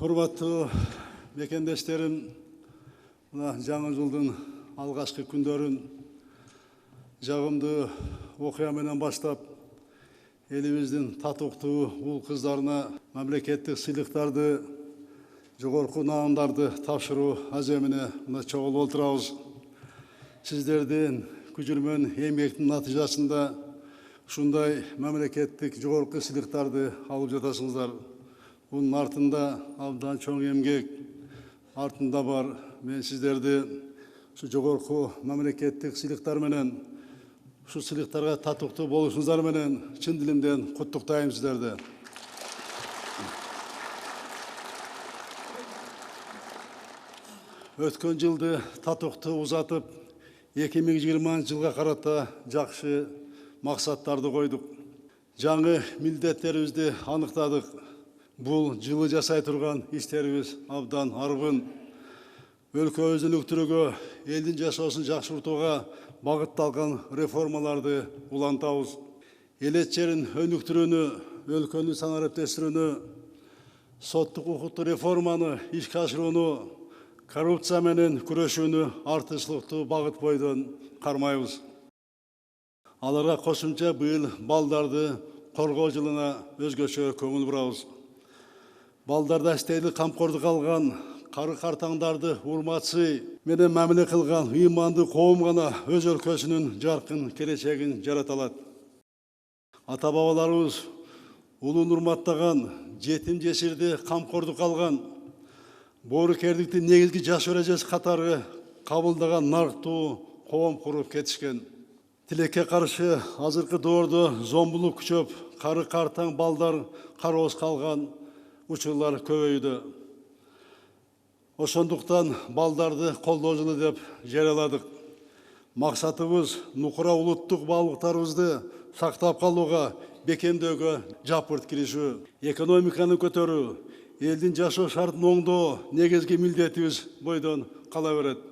Урматтуу мекендештерим, мына жаңы жылдын алгачкы күндөрүн жагымдуу окуя менен баштап, элибиздин татыктуу уул кыздарына мамлекеттик сыйлыктарды, жогорку наамдарды тапшыруу аземине мына чогулуп отурабыз. Сиздердин күжүрмөн эмгектин натыйжасында ушундай мамлекеттик жогорку сыйлыктарды алып жатасыңыздар. Bunun артында абдан чоң эмгек артында бар. Мен сиздерди ушу жогорку мамлекеттик сыйлыктар менен, ушу сыйлыктарга татыктуу болушуңуздар менен чын дилимден куттуктайм сиздерди. Өткөн жылды татыктуу узатып, 2020 жылга карата жакшы максаттарды койдук. Жаңы милдеттерибизди аныктадык. Бул жылы жасай турган иштерибиз абдан арбын. Өлкөбүздүн өктүрүүгө, элдин жашоосун жакшыртууга багытталган реформаларды улантабыз. Элечерин өнүктүрүүнү, өлкөнү санариптештирүүнү, соттук укуктуу реформаны ишке ашырууну, коррупция менен күрөшүүнү артыкчылыктуу багыт бойдон кармайбыз. Аларга кошумча быйыл балдарды коргоо жылына өзгөчө көңүл бурабыз. Балдарда эстейлик камкордук алган, кары картаңдарды урматсый менен мамиле кылган ыймандуу коом гана өз өлкөсүнүн жаркын келечегин жарата алат. Ата бабаларыбыз улуун урматтаган, жетим жесирди камкордук алган, боорукердиктин негизги жаш эрежеси катары кабылдаган нарктуу коом куруп кетишкен. Тилекке каршы азыркы доордо зомбулук күчөп, кары картаң балдар кароосуз калган учурлар көбөйдү. Ошондуктан балдарды колдоо жылы деп жарыяладык. Максатыбыз нукура улуттук баалыктарыбызды сактап калууга, бекемдөөгө жапырт киришүү, экономиканы көтөрүү, элдин жашоо шартын оңдоо негизги милдетибиз бойдон кала берет.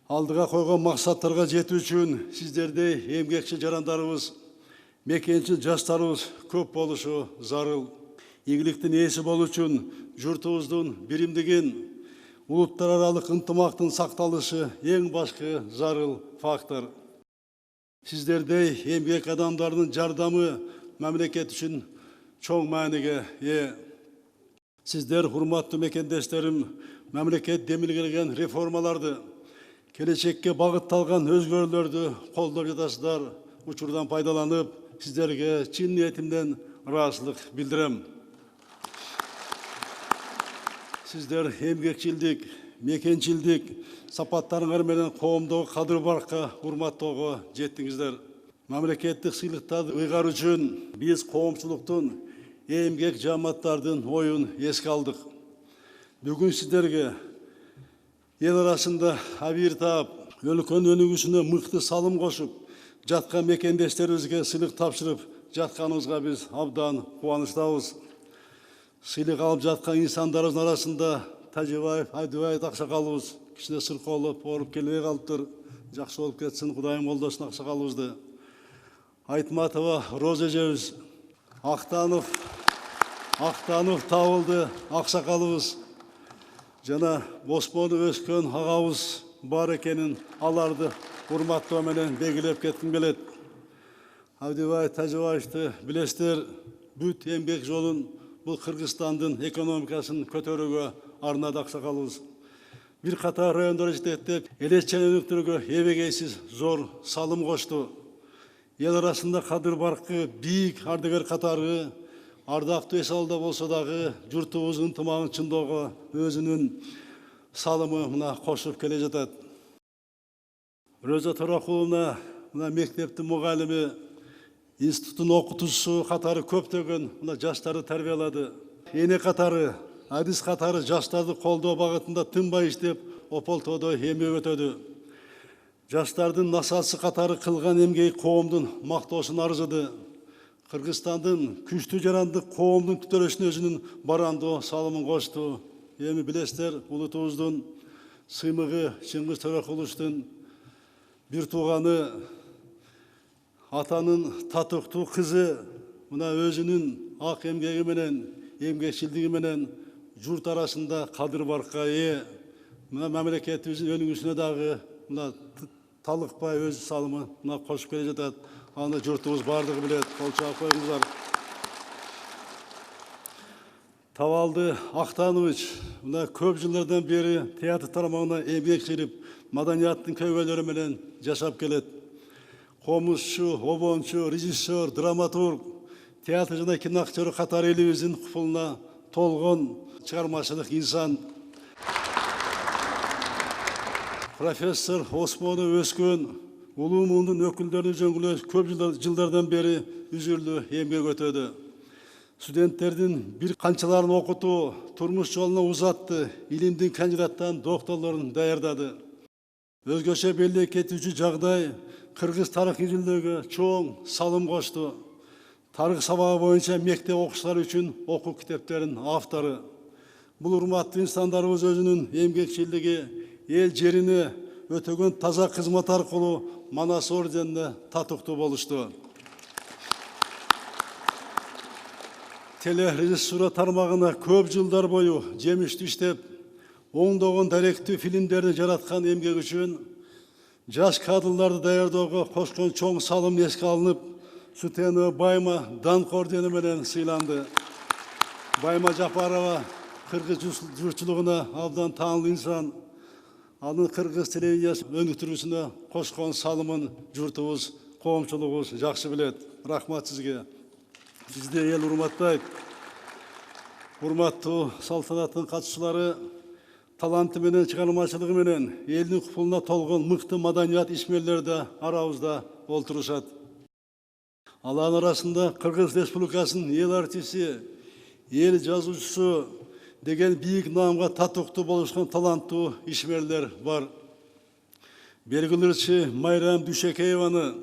Алдыга койгон максаттарга жетүү үчүн сиздердей эмгекчи жарандарыбыз, мекенчил жаштарыбыз көп болушу зарыл. Игиликтин ээси болуу үчүн журтубуздун биримдигин, улуттар аралык ынтымактын сакталышы эң башкы зарыл фактор. Сиздердей эмгек адамдардын жардамы мамлекет үчүн чоң мааниге ээ. Сиздер, урматтуу мекендештерим, мамлекет демилгелеген реформаларды, келечекке багытталган өзгөрүүлөрдү колдоп жатасыздар. Учурдан пайдаланып, сиздерге чын ниетимден ыраазычылык билдирем. Сиздер эмгекчилдик, мекенчилдик сапаттарыңар менен коомдогу кадыр баркка урматтоого жеттиңиздер. Мамлекеттик сыйлыктарды ыйгар үчүн биз коомчулуктун, эмгек жааматтардын оюн эске алдык. Бүгүн сиздерге эл арасында абийир таап, өлкөнүн өнүгүүсүнө мыкты салым кошуп жаткан мекендештерибизге сыйлык тапшырып жатканыбызга биз абдан кубанычтабыз. Сыйлык алып жаткан инсандарыбыздын арасында Тажыбаев, Айдыбаев аксакалыбыз кичине сыркоолоп ооруп келбей калыптыр. Жакшы болуп кетсин, Кудайым колдосун аксакалыбызды. Айтматова Роза эжебиз, Актанов Табылды аксакалыбыз жана Босмонов өскөн агабыз бар экенин аларды урматтоо менен белгилеп кетким келет. Абдыбаев, Тажыбаевди билесиздер, бүт эмгек жолун бул Кыргызстандын экономикасын көтөрүүгө арнады аксакалыбыз. Бир катар райондор жетектеп, элечени өнүктүрүүгө эбегейсиз зор салым кошту. Эл арасында кадыр баркы бийик ардагер катары, ардактуу эс алда болсо дагы журтубуздун ынтымагын чыңдоого өзүнүн салымы мына кошуп келе жатат. Роза Торакуловна мына мектептин мугалими, институттун окутуучусу катары көптөгөн мына жаштарды тарбиялады. Эне катары, адис катары жаштарды колдоо багытында тынбай иштеп, ополтоодо эмгек өтөдү. Жаштардын насаатчысы катары кылган эмгеги коомдун мактоосун арзыды. Кыргызстандын күчтүү жарандык коомдун түтөлүшүнө өзүнүн барандуу салымын кошту. Эми билесиздер, улутубуздун сыймыгы Чыңгыз Төрөкуловдун бир тууганы, атанын татыктуу кызы мына өзүнүн ак эмгеги менен, эмгекчилдиги менен жұрт арасында қадір барқа ие. Мына мемлекетіміздің өнігісіне дағы мына талықпай өз салымы мына қосып келе жатады. Аны жұртымыз бардығы біледі. Қол шағып қойыңыздар. Тавалды Ақтанович мына көп жылдардан бері театр тармағына еңбек сіңіріп, маданияттың көйгөйлері менен жашап келеді. Комузчу, обончу, режиссер, драматург, театр жана кино актері қатары еліміздің құпылына толған шығармашылық инсан. Профессор Осмонов Өскөн улуу мундун өкүлдөрү жөнгүлө көп жылдардан бери үзүрлүү эмгек өтөдү. Студенттердин бир канчаларын окутуу, турмуш жолуна узатты, илимдин кандидаттарын, докторлорун даярдады. Өзгөчө белгилей кетүүчү жагдай кыргыз тарыхый жүзүндөгү чоң салым кошту. Тарых сабагы боюнча мектеп окуучулары үчүн окуу китептеринин автору. Бул урматтуу инсандарыбыз өзүнүн эмгекчилдиги, эл жерине өтөгөн таза кызмат аркылуу Манас орденине татыктуу болушту. Телережиссура тармагына көп жылдар бою жемиштүү иштеп, оңдогон даректүү фильмдерди жараткан эмгек үчүн жаш кадрларды даярдоого кошкон чоң салым эске алынып, Сутенова Байма даңк ордени менен сыйланды. Байма Жапарова кыргыз журтчулугуна абдан таанылуу инсан. Анын кыргыз телевизиясы өнүктүрүүсүнө кошкон салымын журтубуз, коомчулугубуз жакшы билет. Рахмат сизге. Сизди эл урматтайт. Урматтуу салтанаттын катышчылары, таланты менен, чыгармачылыгы менен элдин купулуна толгон мыкты маданият ишмерлери да арабызда олтурушат. Алардын арасында Кыргыз Республикасынын эл артисти, эл жазуучусу деген бийик наамга татыктуу болушкан таланттуу ишмерлер бар. Белгилүү Майрам Дүйшекееваны,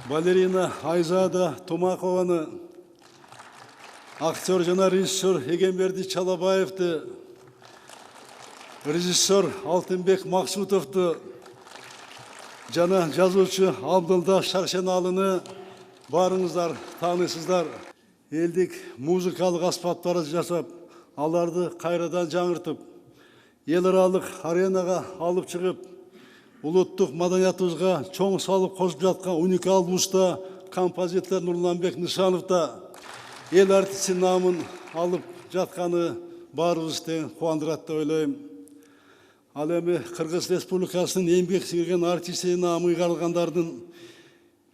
балерина Айзада Тумакованы, актер жана режиссер Эгемберди Чалабаевди, режиссер Алтынбек Максутовду жана жазуучу Абдылда Шаршеналыны барыңыздар таанысыздар. Элдик музыкалык аспаптарды жасап, аларды кайрадан жаңыртып, эл аралык аренага алып чыгып, улуттук маданиятыбызга чоң салып кошуп жаткан уникалдуу уста композитор Нурланбек Нышанов да эл артисти наамын алып жатканы баарыбыз тең кубандырат деп ойлойм. Ал эми Кыргыз Республикасынын эмгек сиңирген артисти наамы ыйгарылгандардын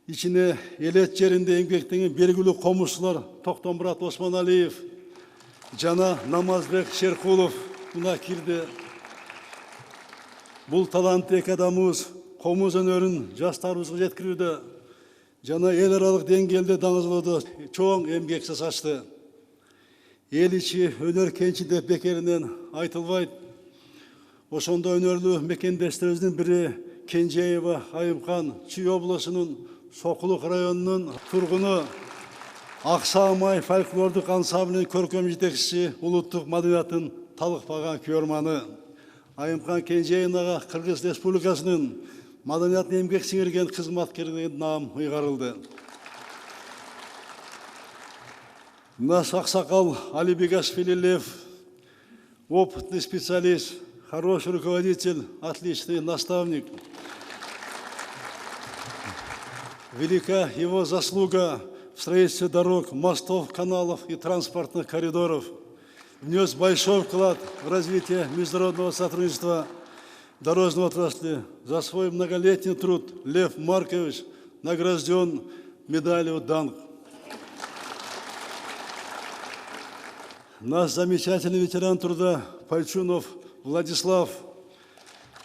ичине элет жеринде эмгектенген белгилүү комузчулар Токтомурат Осмоналиев жана Намазбек Шеркулов мына кирди. Бул талантты эки адамыбыз комуз өнөрүн жаштарыбызга жеткирүүдө жана эл аралык деңгээлде даңызалоодо чоң эмгек жасашты. Эл ичи өнөр кенчи деп бекеринен айтылбайт. Ошондо өнөрлүү мекендештерибиздин бири Кенжеева Айымкан Чүй облусунун Сокулук районунун тургуну, Аксаамай фольклордук ансамблинин көркөм жетекчиси, улуттук маданияттын талыкпаган күйөрманы. Айымкан Кенжеевнага Кыргыз Республикасынын маданиятына эмгек сиңирген кызматкерлигин наам ыйгарылды. Наш аксакал Алибегашвили, опытный специалист, хороший руководитель, отличный наставник. Велика его заслуга в строительстве дорог, мостов, каналов и транспортных коридоров. Внес большой вклад в развитие международного сотрудничества дорожной отрасли. За свой многолетний труд Лев Маркович награжден медалью «Данг». Наш замечательный ветеран труда Пальчунов Владислав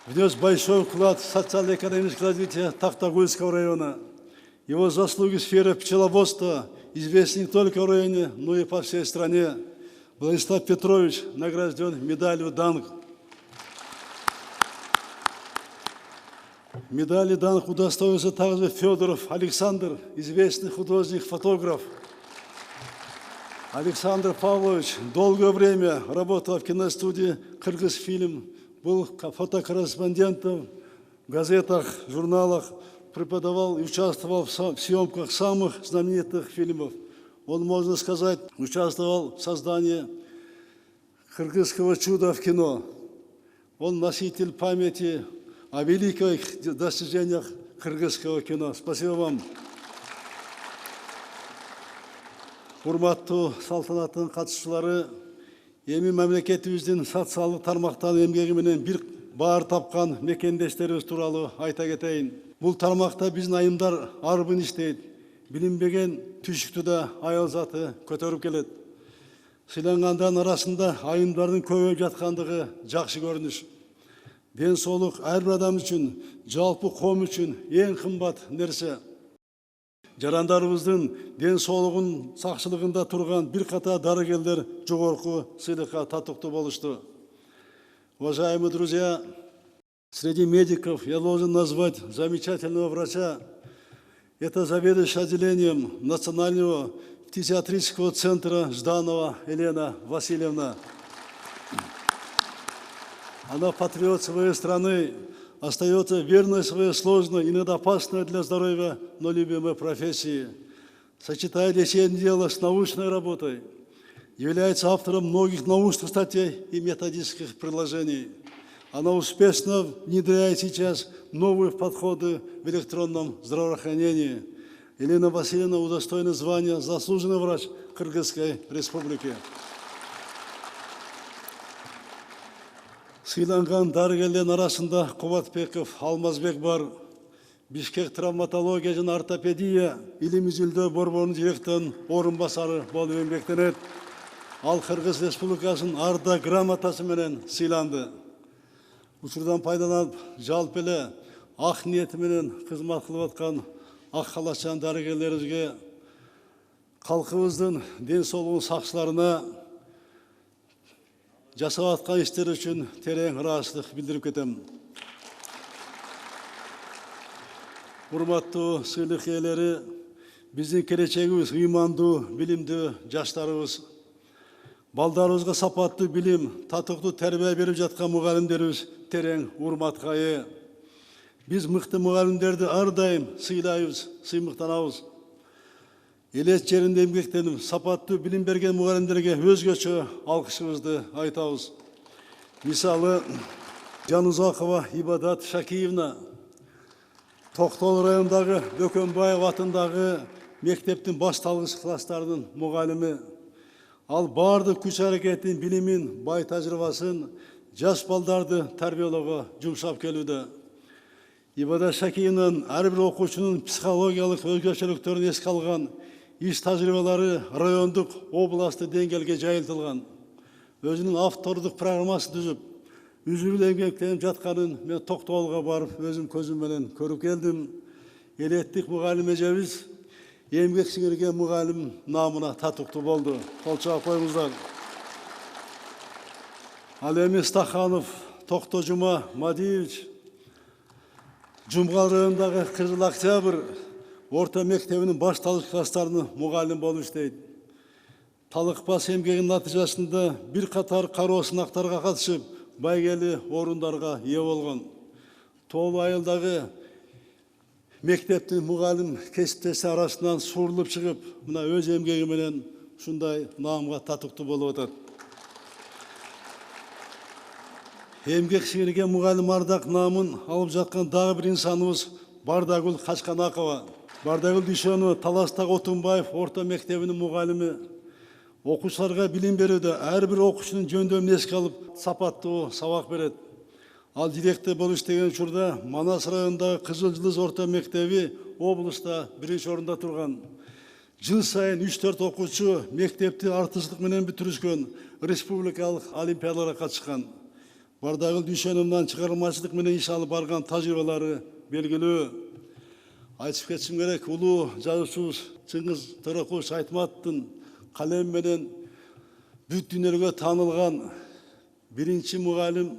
внес большой вклад в социально-экономическое развитие Тахтагульского района. Его заслуги в сфере пчеловодства известны не только в районе, но и по всей стране. Владислав Петрович награжден медалью «Данг». Медали «Данг» удостоился также Федоров Александр, известный художник-фотограф. Александр Павлович долгое время работал в киностудии «Кыргызфильм», был фотокорреспондентом в газетах, журналах, преподавал и участвовал в съемках самых знаменитых фильмов. Он, можно сказать, участвовал в создании кыргызского чуда в кино. Он носитель памяти о великих достижениях кыргызского кино. Спасибо вам. Урматтуу салтанаттын катышчылары, эми мамлекетибиздин социалдык тармактан эмгеги менен бир баар тапкан мекендештерибиз тууралуу айта кетейин. Бул тармакта биздин айымдар арбын иштейт. Билинбеген түйшүктү да аял заты көтөрүп келет. Сыйлангандардын арасында айымдардын көбөйүп жаткандыгы жакшы көрүнүш. Ден соолук ар бир адам үчүн, жалпы коом үчүн эң кымбат нерсе. Жарандарыбыздын ден соолугунун сакчылыгында турган бир катар дарыгерлер жогорку сыйлыкка татыктуу болушту. Уважаемые друзья, среди медиков я должен назвать замечательного врача. Это заведующий отделением Национального фтизиатрического центра Жданова Елена Васильевна. Она патриот своей страны, остается верной своей сложной, иногда опасной для здоровья, но любимой профессии. Сочетает лечение дела с научной работой. Является автором многих научных статей и методических приложений. Она успешно внедряет сейчас новые подходы в электронном здравоохранении. Елена Васильевна удостоена звания «Заслуженный врач Кыргызской Республики». Сыйланган дарыгерлердин арасында Кубатбеков Алмазбек бар. Бишкек травматология жана ортопедия илим изилдөө борборунун директорунун орун басары болуп эмгектенет. Ал Кыргыз Республикасынын Арда грамотасы менен сыйланды. Учурдан пайдаланып, жалпы эле ак ниети менен кызмат кылып аткан ак халатчан дарыгерлерибизге, калкыбыздын ден соолугун сакчыларына жасап аткан иштери үчүн терең ыраазычылык билдирип кетем. Урматтуу сыйлык ээлери, биздин келечегибиз ыймандуу, билимдүү жаштарыбыз. Балдарыбызга сапаттуу билим, татыктуу тарбия берип жаткан мугалимдерибиз терең урматка ээ. Биз мыкты мугалимдерди ар дайым сыйлайбыз, сыймыктанабыз. Элет жеринде эмгектенип, сапаттуу билим берген мугалимдерге өзгөчө алкышыбызды айтабыз. Мисалы, Жанузакова Ибадат Шакиевна, Токтол районундагы Бөкөнбаев атындагы мектептин башталгыч класстарынын мугалими. Ал бардык күч аракетин, билимин, бай тажрыйбасын жаш балдарды тарбиялоого жумшап келүүдө. Ибадат Шакиевнанын ар бир окуучунун психологиялык өзгөчөлүктөрүн эске алган иш тажрыйбалары райондук, областтык деңгээлге жайылтылган. Өзүнүн автордук программасын түзүп, үзүлүү эмгектенип жатканын мен Токтоолго барып, өзүм көзүм менен көрүп келдим. Элеттик мугалим эжебиз эмгек сиңирген мугалим наамына татыктуу болду. Кол чаап коюңуздар. Ал эми Стаханов Токтожума Мадиевич Жумгал районундагы Кызыл Октябрь орто мектебинин башталгыч класстарынын мугалим болуп иштейт. Талыкпас эмгегинин натыйжасында бир катар кароо сынактарга катышып, байгели орундарга ээ болгон. Тоолуу айылдагы мектептин мугалим кесиптеши арасынан суурулуп чыгып, мына өз эмгеги менен ушундай наамга татыктуу болуп атат. Эмгек сиңирген мугалим ардак наамын алып жаткан дагы бир инсаныбыз Бардагүл Качканакова. Бардагүл Дүйшөнова Таластагы Отунбаев орто мектебинин мугалими. Окуучуларга билим берүүдө ар бир окуучунун жөндөмүн эске алып, сапаттуу сабак берет. Ал директор болуп иштеген учурда Манас районундагы Кызыл Жылыз орто мектеби облуста биринчи орунда турган. Жыл сайын 3-4 окуучу мектепти артыштык менен бүтүрүшкөн, республикалык олимпиадаларга катышкан. Бардагүл Дүйшөновдун чыгармачылык менен иш алып барган тажрыйбалары белгилүү. Айтып кетишим керек, улуу жазуучубуз Чыңгыз Төрөкулович Айтматовдун калем менен бүт дүйнөгө таанылган биринчи мугалим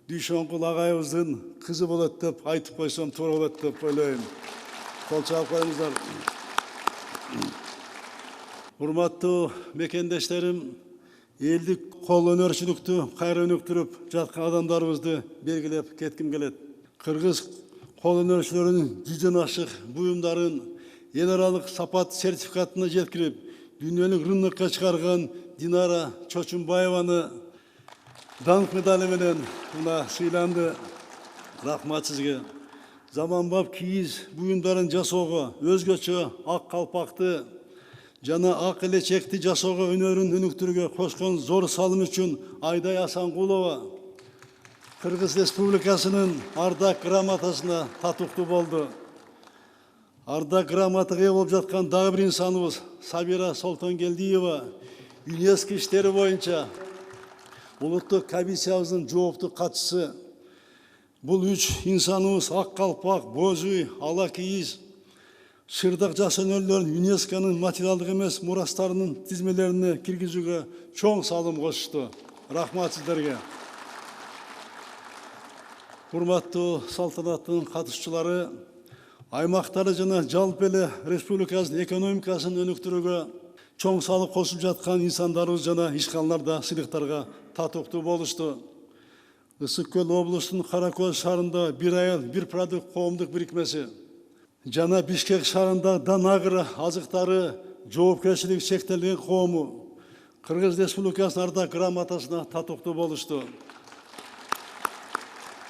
Дүйшөнкул агайыбыздын кызы болот деп айтып койсом туура болот деп ойлойм. Кол чаап коюңуздар. Урматтуу мекендештерим, элдик кол өнөрчүлүктү кайра өнүктүрүп жаткан адамдарыбызды белгилеп кетким келет. Кыргыз кол өнөрчүлөрүнүн 100дөн ашык буюмдарын эл аралык сапат сертификатына жеткирип, дүниелік рынокқа шығарған Динара Чочумбаеваны даңқ медалі менен мына сыйланды. Рахмат сізге. Заманбап киіз бұйымдарын жасауға, өзгөчө ақ қалпақты жана ак элечекти жасоого өнөрүн өнүктүрүүгө кошкон зор салым үчүн Айдай Асанкулова Кыргыз Республикасынын ардак грамотасына татыктуу болду. Ардак грамотага ээ болуп жаткан дагы бир инсаныбыз Сабира Солтонгелдиева ЮНЕСКО иштери боюнча улуттук комиссиябыздын жооптуу катчысы. Бул үч инсаныбыз ак калпак, божуй, ала кийиз, шырдак жаш өнөрлөрүн ЮНЕСКОнун материалдык эмес мурастарынын тизмелерине киргизүүгө чоң салым кошушту. Рахмат сиздерге. Урматтуу салтанаттын катышчылары, аймактары жана жалпы эле республикабыздын экономикасын өнүктүрүүгө чоң салым кошуп жаткан инсандарыбыз жана ишканалар да сыйлыктарга татыктуу болушту. Ысык Көл облусунун Кара Көз шаарында бир айыл, бир продукт коомдук бирикмеси жана Бишкек шаарында Данагра азыктары жоопкерчилиги чектелген коому Кыргыз Республикасынын ардак грамотасына татыктуу болушту.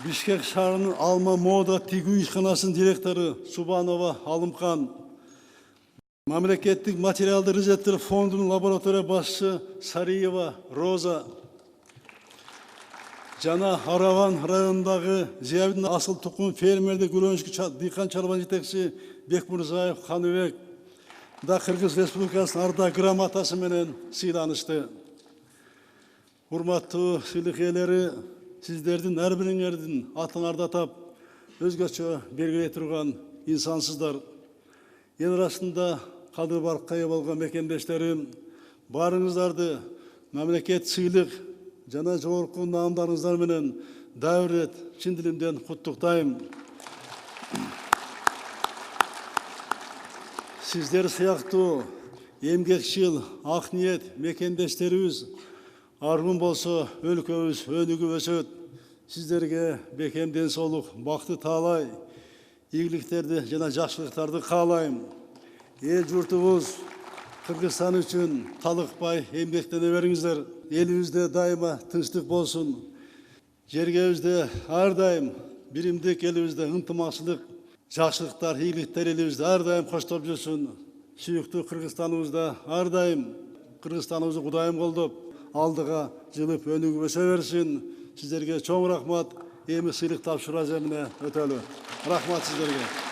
Бишкек шаарынын Алма мода тигүү ишканасынын директору Субанова Алымкан, мамлекеттик материалдык резервдер фондунун лаборатория башчысы Сариева Роза жана Араван районундагы Зиябин асыл тукум фермердик үрөнүшкү дыйкан чарбан жетекчиси Бекмурзаев Ханыбек да Кыргыз Республикасынын ардак грамотасы менен сыйланышты. Урматтуу сыйлык ээлери, сиздердин ар бириңердин атыңарды атап өзгөчө белгилей турган инсансыздар. Эл арасында кадыр баркка ээ болгон мекендештерим, баарыңыздарды мамлекет сыйлык жана жогорку наамдарыңыздар менен дагы бир рет чын дилимден куттуктайм. Сиздер сыяктуу эмгекчил, ак ниет мекендештерибиз армын болсо өлкөбүз өнүгүп өсөт. Сиздерге бекем ден соолук, бакты таалай, ийгиликтерди жана жакшылыктарды каалайм. Эл журтубуз Кыргызстан үчүн талыкпай эмгектене бериңиздер. Элибизде дайыма тынчтык болсун. Жергебизде ар дайым биримдик, элибизде ынтымакчылык, жакшылыктар, ийгиликтер элибизде ар дайым коштоп жүрсүн. Сүйүктүү Кыргызстаныбызда ар дайым Кыргызстаныбызды Кудайым колдоп, алдыга жылып өнүгүп өсө берсин. Сиздерге чоң рахмат. Эми сыйлык тапшыруу аземине өтөлү. Рахмат сиздерге.